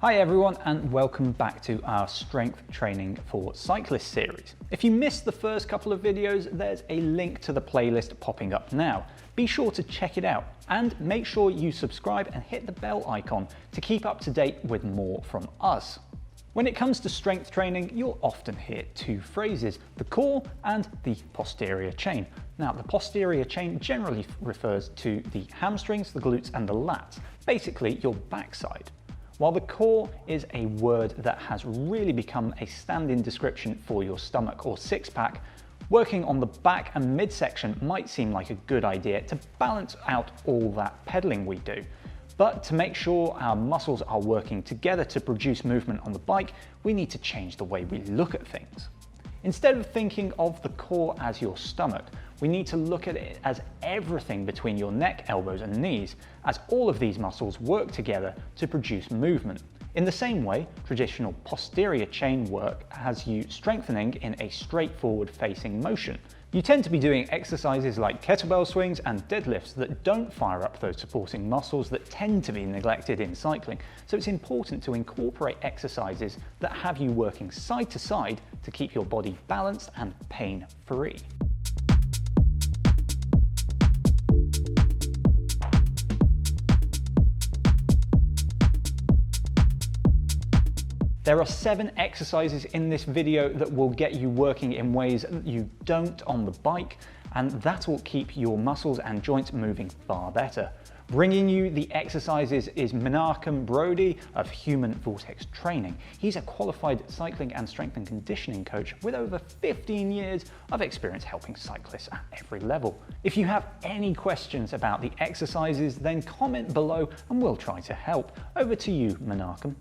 Hi everyone, and welcome back to our strength training for cyclists series. If you missed the first couple of videos, there's a link to the playlist popping up now. Be sure to check it out and make sure you subscribe and hit the bell icon to keep up to date with more from us. When it comes to strength training, you'll often hear two phrases, the core and the posterior chain. Now, the posterior chain generally refers to the hamstrings, the glutes and the lats, basically your backside. While the core is a word that has really become a stand-in description for your stomach or six-pack, working on the back and midsection might seem like a good idea to balance out all that pedaling we do. But to make sure our muscles are working together to produce movement on the bike, we need to change the way we look at things. Instead of thinking of the core as your stomach, we need to look at it as everything between your neck, elbows and knees, as all of these muscles work together to produce movement. In the same way, traditional posterior chain work has you strengthening in a straightforward facing motion. You tend to be doing exercises like kettlebell swings and deadlifts that don't fire up those supporting muscles that tend to be neglected in cycling, so it's important to incorporate exercises that have you working side to side to keep your body balanced and pain-free. There are 7 exercises in this video that will get you working in ways that you don't on the bike, and that will keep your muscles and joints moving far better. Bringing you the exercises is Menachem Brodie of Human Vortex Training. He's a qualified cycling and strength and conditioning coach with over 15 years of experience helping cyclists at every level. If you have any questions about the exercises, then comment below and we'll try to help. Over to you, Menachem.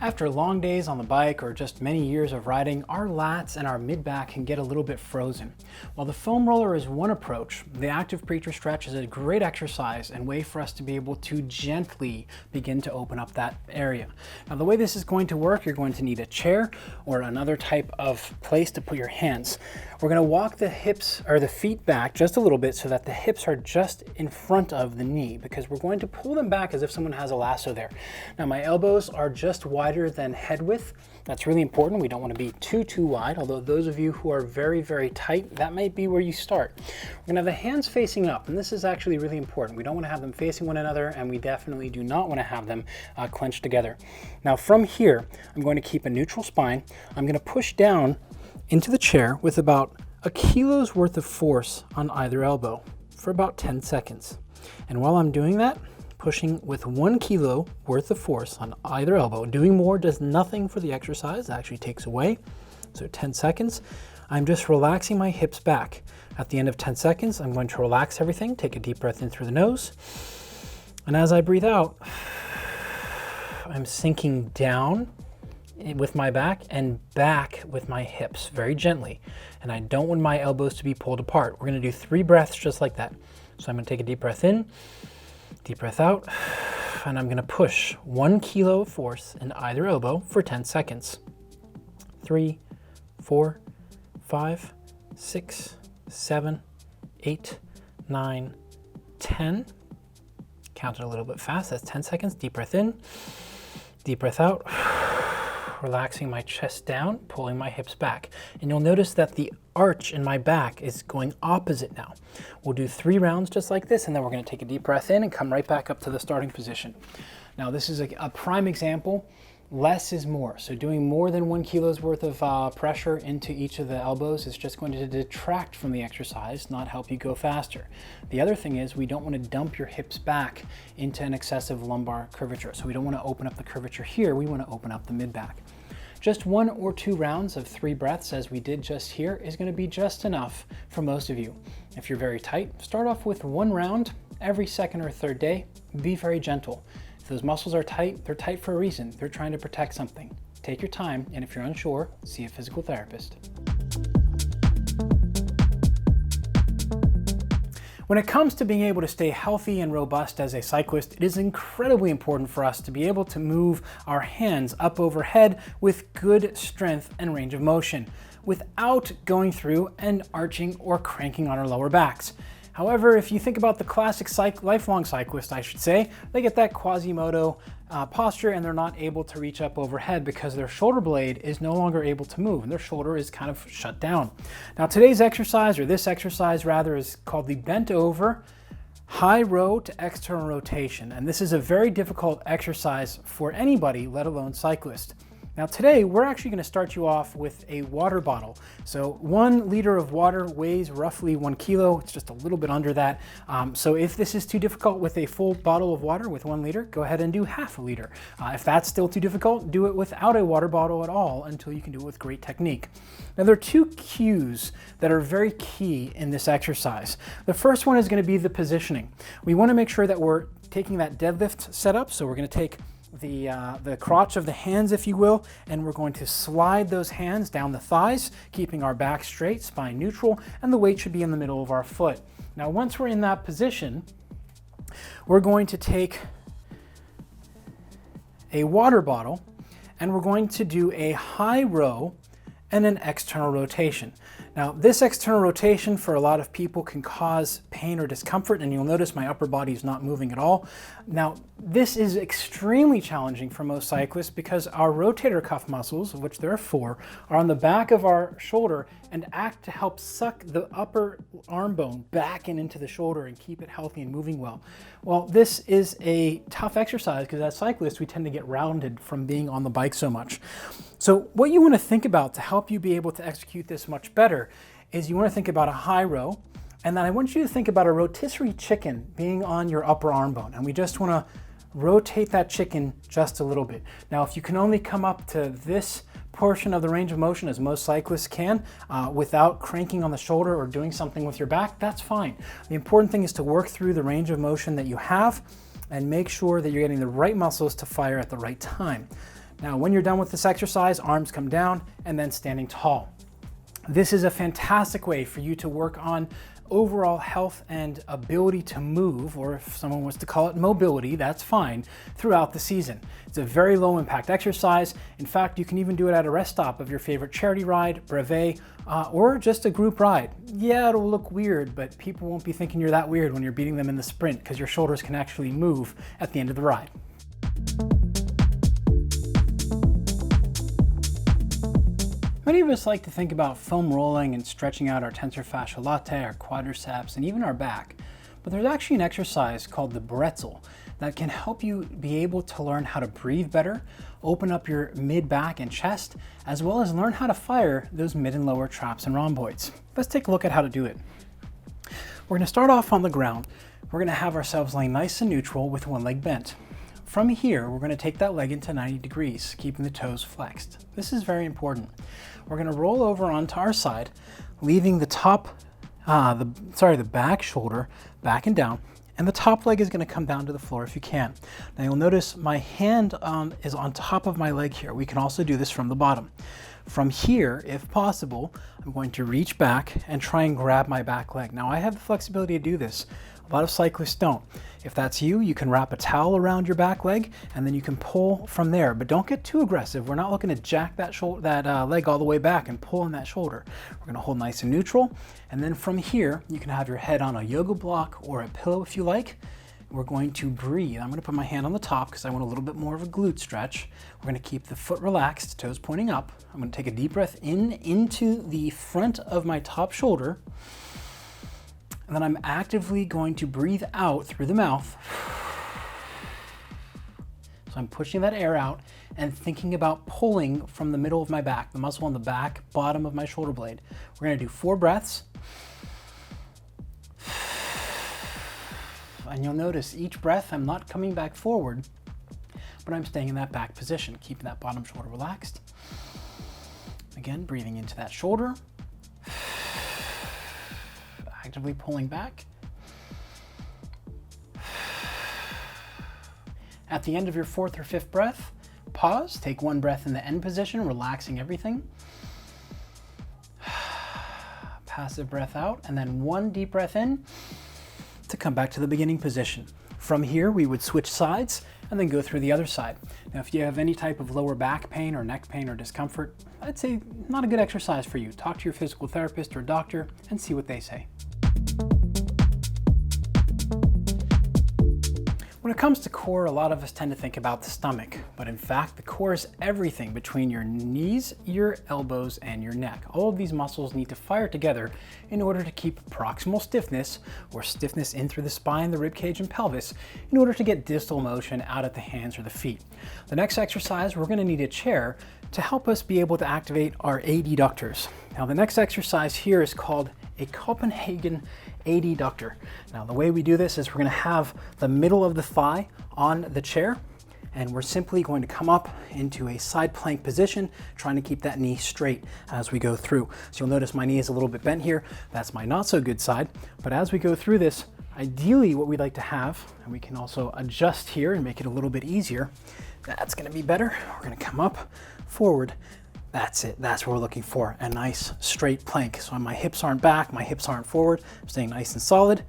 After long days on the bike or just many years of riding, our lats and our mid-back can get a little bit frozen. While the foam roller is one approach, the active preacher stretch is a great exercise and way for us to be able to gently begin to open up that area. Now, the way this is going to work, you're going to need a chair or another type of place to put your hands. We're going to walk the hips or the feet back just a little bit so that the hips are just in front of the knee, because we're going to pull them back as if someone has a lasso there. Now, my elbows are just wider than head width. That's really important. We don't want to be too wide, although those of you who are very tight, that might be where you start. We're going to have the hands facing up, and this is actually really important. We don't want to have them facing one another, and we definitely do not want to have them clenched together. Now, from here, I'm going to keep a neutral spine. I'm going to push down into the chair with about a kilo's worth of force on either elbow for about 10 seconds. And while I'm doing that, pushing with 1 kilo worth of force on either elbow. Doing more does nothing for the exercise, it actually takes away. So 10 seconds, I'm just relaxing my hips back. At the end of 10 seconds, I'm going to relax everything, take a deep breath in through the nose. And as I breathe out, I'm sinking down with my back and back with my hips very gently. And I don't want my elbows to be pulled apart. We're gonna do 3 breaths just like that. So I'm gonna take a deep breath in, deep breath out, and I'm gonna push 1 kilo of force in either elbow for 10 seconds. 3, 4, 5, 6, 7, 8, 9, 10. Count it a little bit fast, that's 10 seconds. Deep breath in, deep breath out. Relaxing my chest down, pulling my hips back. And you'll notice that the arch in my back is going opposite now. We'll do 3 rounds just like this, and then we're going to take a deep breath in and come right back up to the starting position. Now, this is a prime example. Less is more. So doing more than 1 kilo's worth of pressure into each of the elbows is just going to detract from the exercise, not help you go faster. The other thing is we don't want to dump your hips back into an excessive lumbar curvature. So we don't want to open up the curvature here, we want to open up the mid-back. Just 1 or 2 rounds of 3 breaths, as we did just here, is going to be just enough for most of you. If you're very tight, start off with 1 round every second or third day. Be very gentle. If those muscles are tight, they're tight for a reason. They're trying to protect something. Take your time, and if you're unsure, see a physical therapist. When it comes to being able to stay healthy and robust as a cyclist, it is incredibly important for us to be able to move our hands up overhead with good strength and range of motion without going through and arching or cranking on our lower backs. However, if you think about the classic lifelong cyclist, I should say, they get that Quasimodo posture and they're not able to reach up overhead because their shoulder blade is no longer able to move and their shoulder is kind of shut down. Now today's exercise, or this exercise rather, is called the bent over high row to external rotation. And this is a very difficult exercise for anybody, let alone cyclists. Now today, we're actually going to start you off with a water bottle. So 1 liter of water weighs roughly 1 kilo. It's just a little bit under that. So if this is too difficult with a full bottle of water with 1 liter, go ahead and do half a liter. If that's still too difficult, do it without a water bottle at all until you can do it with great technique. Now there are 2 cues that are very key in this exercise. The first one is going to be the positioning. We want to make sure that we're taking that deadlift setup. So we're going to take the crotch of the hands, if you will, and we're going to slide those hands down the thighs, keeping our back straight, spine neutral, and the weight should be in the middle of our foot. Now, once we're in that position, we're going to take a water bottle and we're going to do a high row and an external rotation. Now, this external rotation for a lot of people can cause pain or discomfort, and you'll notice my upper body is not moving at all. Now, this is extremely challenging for most cyclists because our rotator cuff muscles, of which there are 4, are on the back of our shoulder and act to help suck the upper arm bone back and into the shoulder and keep it healthy and moving well. Well, this is a tough exercise because as cyclists, we tend to get rounded from being on the bike so much. So what you want to think about to help you be able to execute this much better is you want to think about a high row, and then I want you to think about a rotisserie chicken being on your upper arm bone, and we just want to rotate that chicken just a little bit. Now, if you can only come up to this portion of the range of motion, as most cyclists can, without cranking on the shoulder or doing something with your back, that's fine. The important thing is to work through the range of motion that you have and make sure that you're getting the right muscles to fire at the right time. Now, when you're done with this exercise, arms come down and then standing tall. This is a fantastic way for you to work on overall health and ability to move, or if someone wants to call it mobility, that's fine, throughout the season. It's a very low impact exercise. In fact, you can even do it at a rest stop of your favorite charity ride, brevet, or just a group ride. Yeah, it'll look weird, but people won't be thinking you're that weird when you're beating them in the sprint because your shoulders can actually move at the end of the ride. Many of us like to think about foam rolling and stretching out our tensor fasciae latae, our quadriceps, and even our back. But there's actually an exercise called the Brettzel that can help you be able to learn how to breathe better, open up your mid back and chest, as well as learn how to fire those mid and lower traps and rhomboids. Let's take a look at how to do it. We're going to start off on the ground. We're going to have ourselves laying nice and neutral with one leg bent. From here, we're going to take that leg into 90 degrees, keeping the toes flexed. This is very important. We're going to roll over onto our side, leaving the back shoulder back and down, and the top leg is going to come down to the floor if you can. Now you'll notice my hand is on top of my leg here. We can also do this from the bottom. From here, if possible, I'm going to reach back and try and grab my back leg. Now I have the flexibility to do this. A lot of cyclists don't. If that's you, you can wrap a towel around your back leg and then you can pull from there, but don't get too aggressive. We're not looking to jack that leg all the way back and pull on that shoulder. We're gonna hold nice and neutral. And then from here, you can have your head on a yoga block or a pillow if you like. We're going to breathe. I'm gonna put my hand on the top because I want a little bit more of a glute stretch. We're gonna keep the foot relaxed, toes pointing up. I'm gonna take a deep breath in into the front of my top shoulder. And then I'm actively going to breathe out through the mouth. So I'm pushing that air out and thinking about pulling from the middle of my back, the muscle on the back, bottom of my shoulder blade. We're gonna do 4 breaths. And you'll notice each breath, I'm not coming back forward, but I'm staying in that back position, keeping that bottom shoulder relaxed. Again, breathing into that shoulder. Actively pulling back. At the end of your 4th or 5th breath, pause, take 1 breath in the end position, relaxing everything. Passive breath out, and then 1 deep breath in to come back to the beginning position. From here, we would switch sides and then go through the other side. Now, if you have any type of lower back pain or neck pain or discomfort, I'd say not a good exercise for you. Talk to your physical therapist or doctor and see what they say. When it comes to core, a lot of us tend to think about the stomach, but in fact, the core is everything between your knees, your elbows, and your neck. All of these muscles need to fire together in order to keep proximal stiffness, or stiffness in through the spine, the rib cage, and pelvis, in order to get distal motion out at the hands or the feet. The next exercise, we're going to need a chair to help us be able to activate our adductors. Now, the next exercise here is called a Copenhagen adductor. Now, the way we do this is we're going to have the middle of the thigh on the chair, and we're simply going to come up into a side plank position, trying to keep that knee straight as we go through. So you'll notice my knee is a little bit bent here. That's my not so good side. But as we go through this, ideally what we'd like to have, and we can also adjust here and make it a little bit easier, that's going to be better. We're going to come up, forward. That's it. That's what we're looking for. A nice straight plank. So my hips aren't back, my hips aren't forward. I'm staying nice and solid.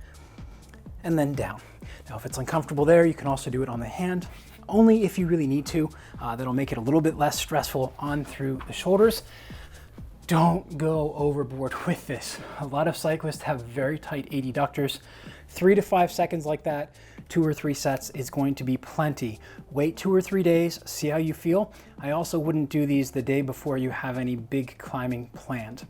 And then down. Now, if it's uncomfortable there, you can also do it on the hand. Only if you really need to. That'll make it a little bit less stressful on through the shoulders. Don't go overboard with this. A lot of cyclists have very tight adductors. 3 to 5 seconds like that, 2 or 3 sets is going to be plenty. Wait 2 or 3 days, see how you feel. I also wouldn't do these the day before you have any big climbing planned.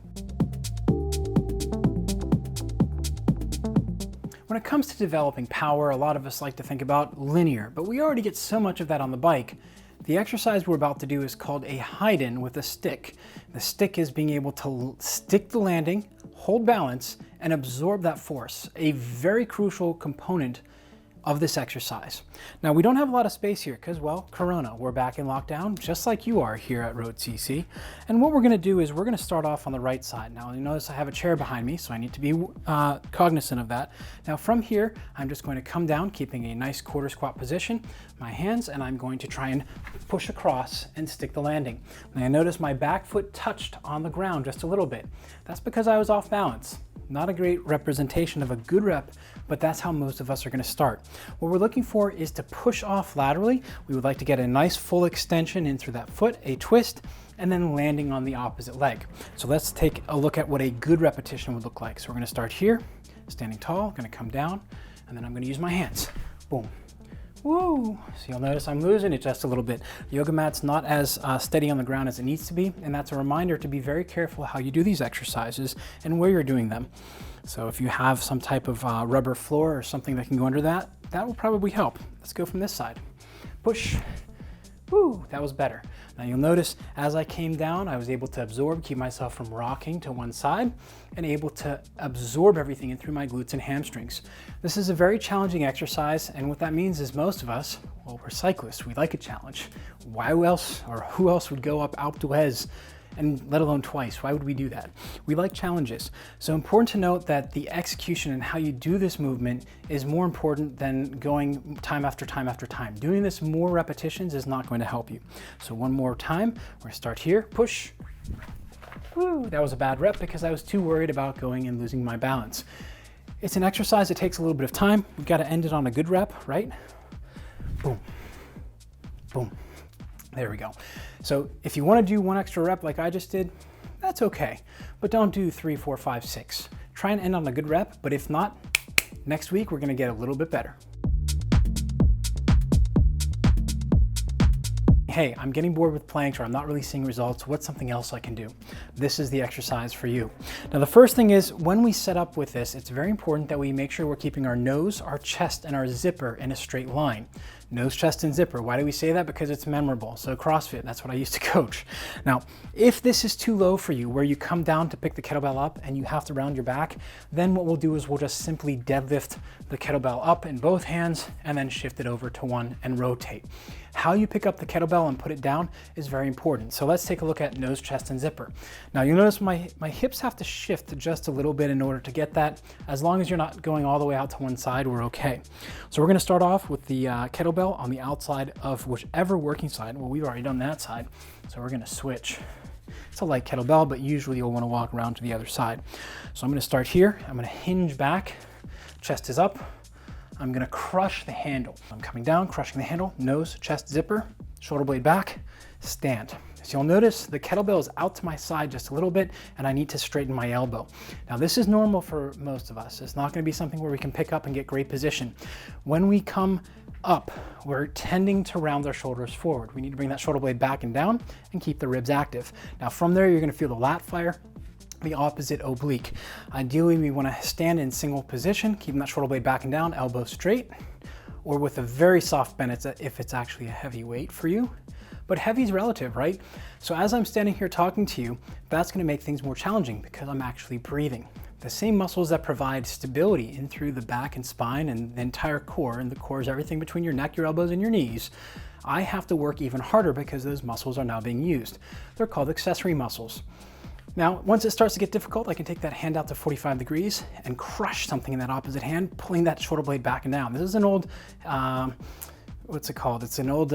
When it comes to developing power, a lot of us like to think about linear, but we already get so much of that on the bike. The exercise we're about to do is called a Heiden with a stick. The stick is being able to stick the landing, hold balance, and absorb that force, a very crucial component of this exercise. Now, we don't have a lot of space here because, well, Corona. We're back in lockdown, just like you are here at road.cc. And what we're going to do is we're going to start off on the right side. Now, you notice I have a chair behind me, so I need to be cognizant of that. Now, from here, I'm just going to come down, keeping a nice quarter squat position, my hands, and I'm going to try and push across and stick the landing. Now, notice my back foot touched on the ground just a little bit. That's because I was off balance. Not a great representation of a good rep, but that's how most of us are going to start. What we're looking for is to push off laterally. We would like to get a nice full extension in through that foot, a twist, and then landing on the opposite leg. So let's take a look at what a good repetition would look like. So we're going to start here, standing tall, going to come down, and then I'm going to use my hands. Boom. Woo! So you'll notice I'm losing it just a little bit. The yoga mat's not as steady on the ground as it needs to be, and that's a reminder to be very careful how you do these exercises and where you're doing them. So if you have some type of rubber floor or something that can go under that, that will probably help. Let's go from this side. Push. Woo! That was better. Now you'll notice as I came down, I was able to absorb, keep myself from rocking to one side, and able to absorb everything in through my glutes and hamstrings. This is a very challenging exercise, and what that means is most of us, well, we're cyclists, we like a challenge. Why else, or who else would go up Alpe d'Huez, and let alone twice? Why would we do that? We like challenges. So important to note that the execution and how you do this movement is more important than going time after time after time. Doing this more repetitions is not going to help you. So one more time, we're gonna start here, push. Woo, that was a bad rep because I was too worried about going and losing my balance. It's an exercise that takes a little bit of time. We've got to end it on a good rep, right? Boom, boom. There we go. So if you want to do one extra rep like I just did, that's okay. But don't do 3, 4, 5, 6. Try and end on a good rep, but if not, next week we're going to get a little bit better. Hey, I'm getting bored with planks or I'm not really seeing results. What's something else I can do? This is the exercise for you. Now, the first thing is when we set up with this, it's very important that we make sure we're keeping our nose, our chest, and our zipper in a straight line. Nose, chest, and zipper. Why do we say that? Because it's memorable. So CrossFit, that's what I used to coach. Now, if this is too low for you, where you come down to pick the kettlebell up and you have to round your back, then what we'll do is we'll just simply deadlift the kettlebell up in both hands and then shift it over to one and rotate. How you pick up the kettlebell and put it down is very important. So let's take a look at nose, chest, and zipper. Now you'll notice my hips have to shift just a little bit in order to get that. As long as you're not going all the way out to one side, we're okay. So we're gonna start off with the kettlebell on the outside of whichever working side. Well, we've already done that side. So we're gonna switch. It's a light kettlebell, but usually you'll wanna walk around to the other side. So I'm gonna start here. I'm gonna hinge back, chest is up. I'm gonna crush the handle. I'm coming down, crushing the handle, nose, chest, zipper, shoulder blade back, stand. So you'll notice the kettlebell is out to my side just a little bit and I need to straighten my elbow. Now this is normal for most of us. It's not gonna be something where we can pick up and get great position. When we come up, we're tending to round our shoulders forward. We need to bring that shoulder blade back and down and keep the ribs active. Now from there, you're gonna feel the lat fire, the opposite oblique. Ideally, we wanna stand in single position, keeping that shoulder blade back and down, elbow straight, or with a very soft bend if it's actually a heavy weight for you. But heavy is relative, right? So as I'm standing here talking to you, that's gonna make things more challenging because I'm actually breathing. The same muscles that provide stability in through the back and spine and the entire core, and the core is everything between your neck, your elbows, and your knees, I have to work even harder because those muscles are now being used. They're called accessory muscles. Now, once it starts to get difficult, I can take that hand out to 45 degrees and crush something in that opposite hand, pulling that shoulder blade back and down. This is an old, what's it called? It's an old,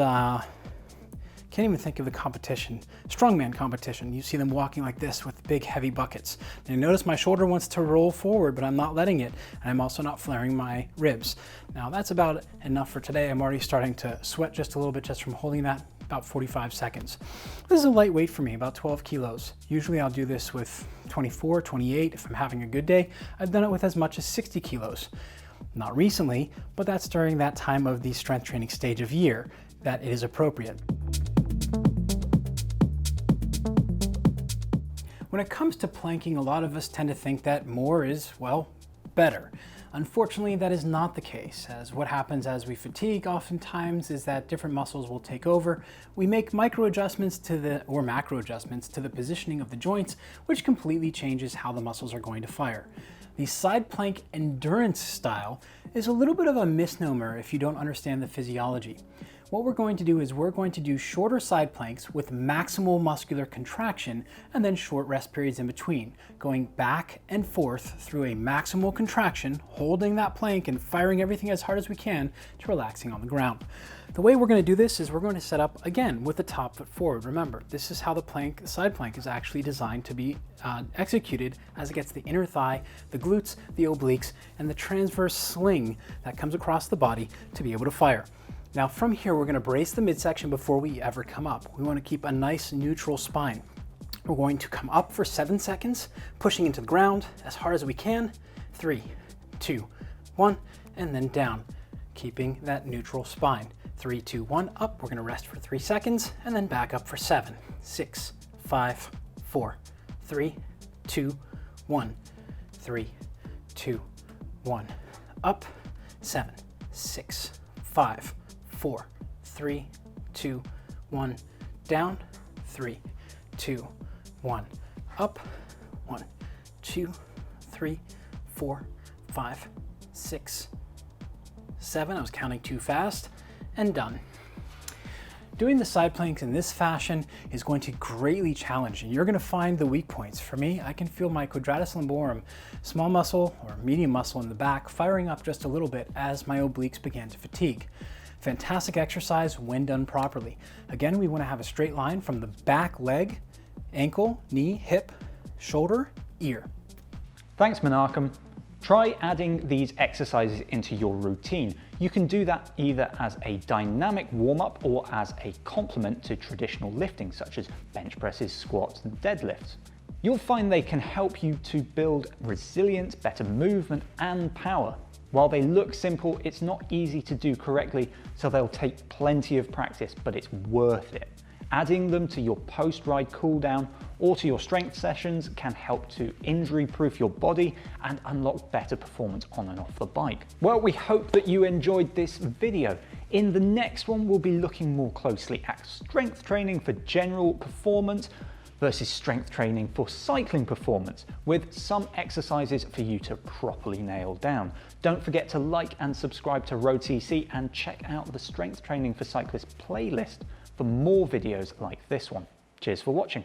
can't even think of the competition, strongman competition. You see them walking like this with big heavy buckets. And notice my shoulder wants to roll forward, but I'm not letting it. And I'm also not flaring my ribs. Now that's about enough for today. I'm already starting to sweat just a little bit just from holding that, about 45 seconds. This is a lightweight for me, about 12 kilos. Usually I'll do this with 24, 28 if I'm having a good day. I've done it with as much as 60 kilos. Not recently, but that's during that time of the strength training stage of year that it is appropriate. When it comes to planking, a lot of us tend to think that more is, well, better. Unfortunately, that is not the case, as what happens as we fatigue oftentimes is that different muscles will take over. We make micro adjustments or macro adjustments to the positioning of the joints, which completely changes how the muscles are going to fire. The side plank endurance style is a little bit of a misnomer if you don't understand the physiology. What we're going to do is we're going to do shorter side planks with maximal muscular contraction and then short rest periods in between, going back and forth through a maximal contraction, holding that plank and firing everything as hard as we can to relaxing on the ground. The way we're going to do this is we're going to set up again with the top foot forward. Remember, this is how the side plank is actually designed to be executed as it gets the inner thigh, the glutes, the obliques, and the transverse sling that comes across the body to be able to fire. Now from here, we're going to brace the midsection before we ever come up. We want to keep a nice neutral spine. We're going to come up for 7 seconds, pushing into the ground as hard as we can. 3, 2, 1, and then down, keeping that neutral spine. 3, 2, 1, up. We're going to rest for 3 seconds and then back up for 7, 6, 5, 4, 3, 2, 1, 3, 2, 1, up, 7, 6, 5, 4, 3, 2, 1, down, 3, 2, 1, up, 1, 2, 3, 4, 5, 6, 7, I was counting too fast, and done. Doing the side planks in this fashion is going to greatly challenge, and you're going to find the weak points. For me, I can feel my quadratus lumborum, small muscle or medium muscle in the back, firing up just a little bit as my obliques began to fatigue. Fantastic exercise when done properly. Again, we want to have a straight line from the back leg, ankle, knee, hip, shoulder, ear. Thanks, Menachem. Try adding these exercises into your routine. You can do that either as a dynamic warm-up or as a complement to traditional lifting, such as bench presses, squats, and deadlifts. You'll find they can help you to build resilience, better movement, and power. While they look simple, it's not easy to do correctly, so they'll take plenty of practice, but it's worth it. Adding them to your post-ride cooldown or to your strength sessions can help to injury-proof your body and unlock better performance on and off the bike. Well, we hope that you enjoyed this video. In the next one, we'll be looking more closely at strength training for general performance versus strength training for cycling performance, with some exercises for you to properly nail down. Don't forget to like and subscribe to road.cc and check out the Strength Training for Cyclists playlist for more videos like this one. Cheers for watching.